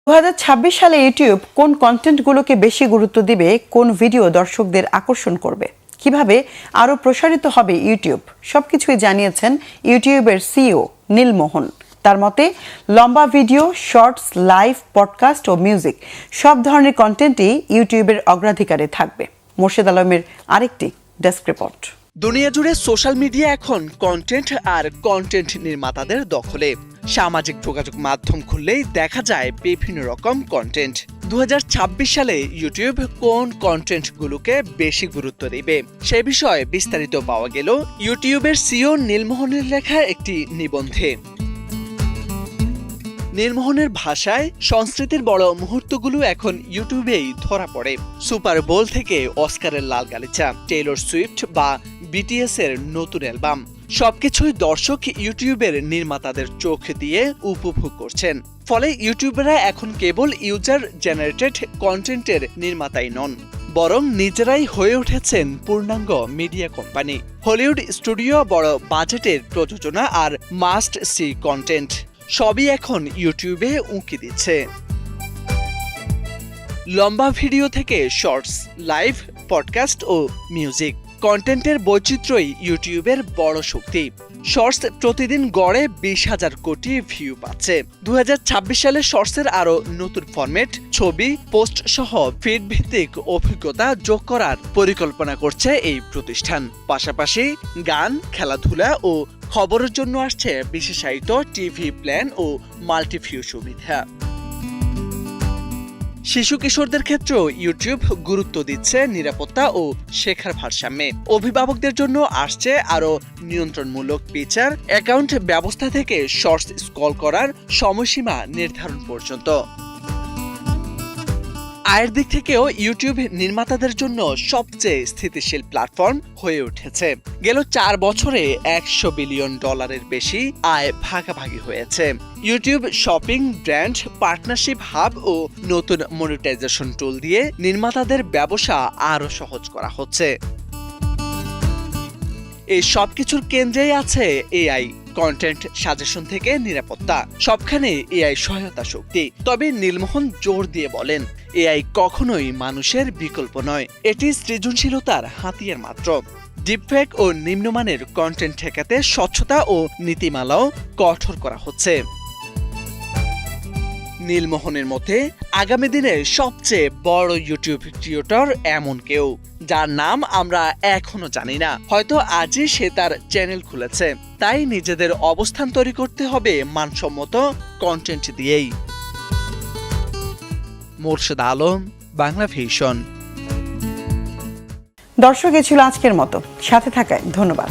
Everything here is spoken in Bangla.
2026 সালে ইউটিউব কোন কন্টেন্টগুলোকে বেশি গুরুত্ব দিবে, কোন ভিডিও দর্শকদের আকর্ষণ করবে, কিভাবে আরও প্রসারিত হবে ইউটিউব, সবকিছুই জানিয়েছেন ইউটিউবের সিইও নীল মোহন। তার মতে লম্বা ভিডিও, শর্টস, লাইভ, পডকাস্ট ও মিউজিক সব ধরনের কন্টেন্টই ইউটিউবের অগ্রাধিকারে থাকবে। মোর্শেদ আলমের আরেকটি ডেস্ক রিপোর্ট। দুনিয়া জুড়ে সোশ্যাল মিডিয়া এখন কন্টেন্ট আর কন্টেন্ট নির্মাতাদের দখলে। সামাজিক যোগাযোগ মাধ্যম খুললেই দেখা যায় বিভিন্ন রকম কন্টেন্ট। 2026 সালে ইউটিউব কোন কন্টেন্টগুলোকে বেশি গুরুত্ব দেবে সে বিষয়ে বিস্তারিত পাওয়া গেল ইউটিউবের সিইও নীলমোহনের লেখা একটি নিবন্ধে। নীলমোহনের ভাষায় সংস্কৃতির বড় মুহূর্তগুলো এখন ইউটিউবেই ধরা পড়ে। সুপার বোল থেকে অস্কারের লাল গালিচা, টেইলর সুইফট বা বিটিএস এর নতুন অ্যালবাম, সবকিছুই দর্শক ইউটিউবের নির্মাতাদের চোখ দিয়ে উপভোগ করছেন। ফলে ইউটিউবাররা এখন কেবল ইউজার জেনারেটেড কন্টেন্টের নির্মাতাই নন, বরং নিজেরাই হয়ে উঠেছেন পূর্ণাঙ্গ মিডিয়া কোম্পানি। হলিউড স্টুডিও, বড় বাজেটের প্রযোজনা আর মাস্ট সি কন্টেন্ট সবই এখন ইউটিউবে উঁকি দিচ্ছে। লম্বা ভিডিও থেকে শর্টস, লাইভ, পডকাস্ট ও মিউজিক কন্টেন্টের বৈচিত্র্যই ইউটিউবের বড় শক্তি। শর্টস প্রতিদিন গড়ে 20,000 কোটি ভিউ পাচ্ছে। 2026 সালে শর্টসের আরও নতুন ফরম্যাট, ছবি, পোস্ট সহ ফিড ভিত্তিক অভিজ্ঞতা যোগ করার পরিকল্পনা করছে এই প্রতিষ্ঠান। পাশাপাশি গান, খেলাধুলা ও খবরের জন্য আসছে বিশেষায়িত টিভি প্ল্যান ও মাল্টিভিউ সুবিধা। শিশু কিশোরদের ক্ষেত্রেও ইউটিউব গুরুত্ব দিচ্ছে নিরাপত্তা ও শেখার ভারসাম্যে। অভিভাবকদের জন্য আসছে আরও নিয়ন্ত্রণমূলক ফিচার, অ্যাকাউন্ট ব্যবস্থা থেকে শর্টস স্ক্রল করার সময়সীমা নির্ধারণ পর্যন্ত। আয়ের দিক থেকেও ইউটিউব নির্মাতাদের জন্য সবচেয়ে স্থিতিশীল প্ল্যাটফর্ম হয়ে উঠেছে। গেল 4 বছরে $100 বিলিয়ন বেশি আয় ভাগাভাগি হয়েছে। YouTube shopping, brand partnership, hub ও নতুন মনিটাইজেশন টুল দিয়ে নির্মাতাদের ব্যবসা আরও সহজ করা হচ্ছে। এই সবকিছুর কেন্দ্রেই আছে এআই। কন্টেন্ট সাজেশন থেকে নিরাপত্তা, সবখানে এআই সহায়তা শক্তি। তবে নীলমোহন জোর দিয়ে বলেন, এআই কখনোই মানুষের বিকল্প নয়, এটি সৃজনশীলতার হাতিয়ার মাত্র। ডিপফেক ও নিম্নমানের কন্টেন্ট ঠেকাতে স্বচ্ছতা ও নীতিমালাও কঠোর করা হচ্ছে। নীলমোহনের মতে আগামী দিনে সবচেয়ে বড় ইউটিউব ক্রিয়েটর এমন কেউ যার নাম আমরা এখনো জানি না। হয়তো আজই সে তার চ্যানেল খুলেছে, তাই নিজেদের অবস্থান তৈরি করতে হবে মানসম্মত কন্টেন্ট দিয়েই। মোর্শেদ আলম, বাংলা ভিশন। দর্শক, এ ছিল আজকের মতো। সাথে থাকায় ধন্যবাদ।